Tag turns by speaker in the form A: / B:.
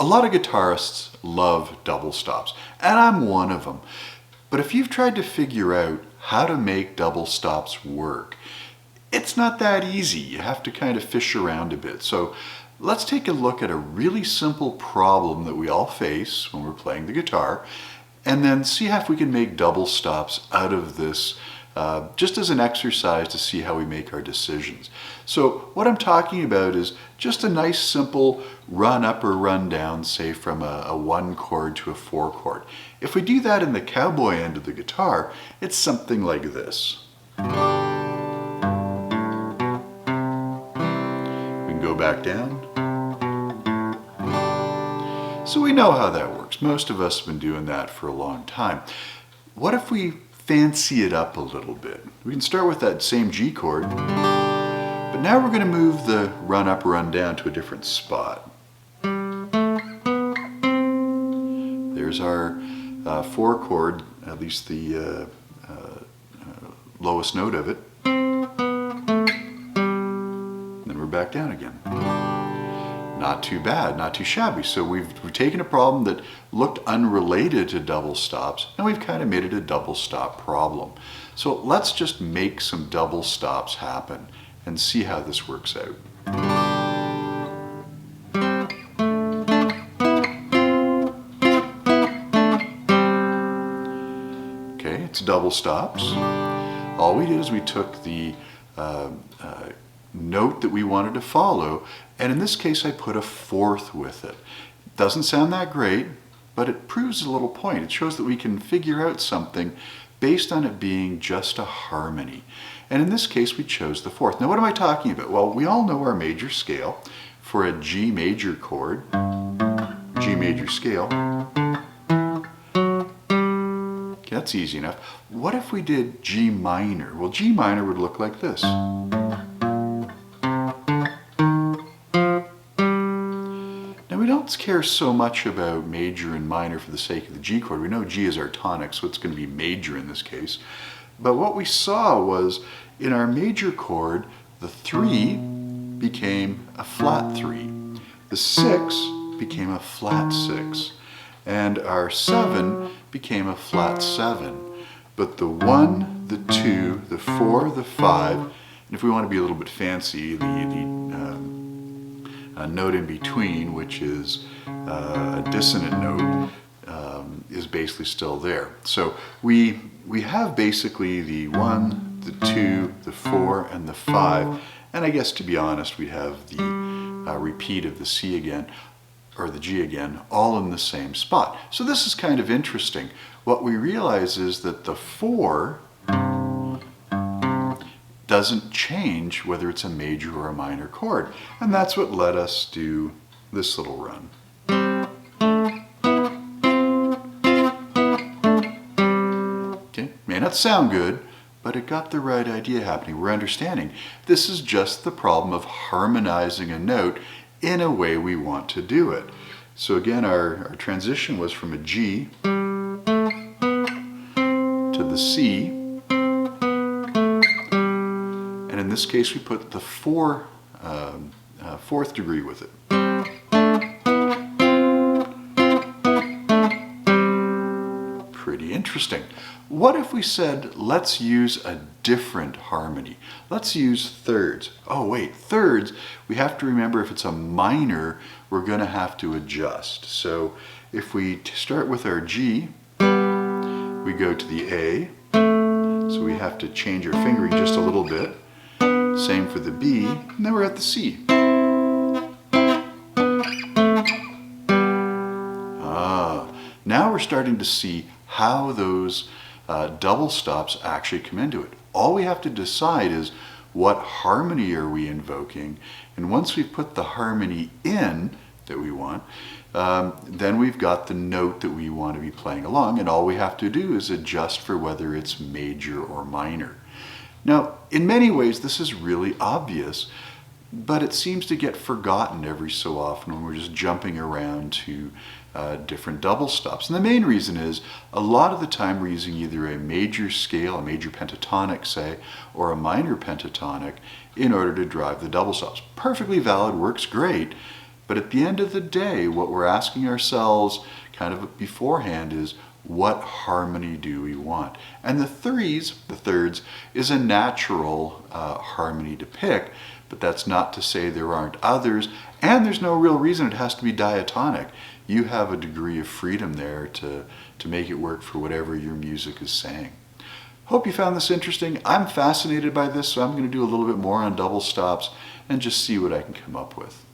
A: A lot of guitarists love double stops, and I'm one of them. But if you've tried to figure out how to make double stops work, it's not that easy. You have to kind of fish around a bit. So let's take a look at a really simple problem that we all face when we're playing the guitar, and then see how if we can make double stops out of this, just as an exercise to see how we make our decisions. So what I'm talking about is just a nice simple run up or run down, say from a 1 chord to a 4 chord. If we do that in the cowboy end of the guitar, it's something like this. We can go back down. So we know how that works. Most of us have been doing that for a long time. What if we fancy it up a little bit? We can start with that same G chord, but now we're going to move the run up, run down to a different spot. There's our 4 chord, at least the lowest note of it. Then we're back down again. Not too bad, not too shabby. So we've taken a problem that looked unrelated to double stops, and we've kind of made it a double stop problem. So let's just make some double stops happen and see how this works out. Okay, it's double stops. All we did is we took the note that we wanted to follow, and in this case I put a 4th with it. Doesn't sound that great, but it proves a little point. It shows that we can figure out something based on it being just a harmony. And in this case we chose the 4th. Now what am I talking about? Well, we all know our major scale for a G major chord, G major scale. Okay, that's easy enough. What if we did G minor? Well, G minor would look like this. We don't care so much about major and minor for the sake of the G chord. We know G is our tonic, so it's going to be major in this case. But what we saw was in our major chord, the 3 became a flat 3. The 6 became a flat 6. And our 7 became a flat 7. But the 1, the 2, the 4, the 5, and if we want to be a little bit fancy, a note in between, which is a dissonant note, is basically still there. So we have basically the 1, the 2, the 4, and the 5, and I guess to be honest we have the repeat of the C again, or the G again, all in the same spot. So this is kind of interesting. What we realize is that the 4 doesn't change whether it's a major or a minor chord. And that's what let us do this little run. Okay, may not sound good, but it got the right idea happening. We're understanding this is just the problem of harmonizing a note in a way we want to do it. So again, our transition was from a G to the C. In this case, we put the 4th degree with it. Pretty interesting. What if we said, let's use a different harmony? Let's use thirds. Oh wait, thirds, we have to remember if it's a minor, we're going to have to adjust. So if we start with our G, we go to the A, so we have to change our fingering just a little bit. Same for the B, and then we're at the C. Now we're starting to see how those double stops actually come into it. All we have to decide is what harmony are we invoking, and once we've put the harmony in that we want, then we've got the note that we want to be playing along, and all we have to do is adjust for whether it's major or minor. Now, in many ways, this is really obvious, but it seems to get forgotten every so often when we're just jumping around to different double stops. And the main reason is a lot of the time we're using either a major scale, a major pentatonic, say, or a minor pentatonic in order to drive the double stops. Perfectly valid, works great, But at the end of the day, what we're asking ourselves kind of beforehand is, what harmony do we want? And the thirds, is a natural harmony to pick, but that's not to say there aren't others, and there's no real reason it has to be diatonic. You have a degree of freedom there to make it work for whatever your music is saying. Hope you found this interesting. I'm fascinated by this, so I'm going to do a little bit more on double stops and just see what I can come up with.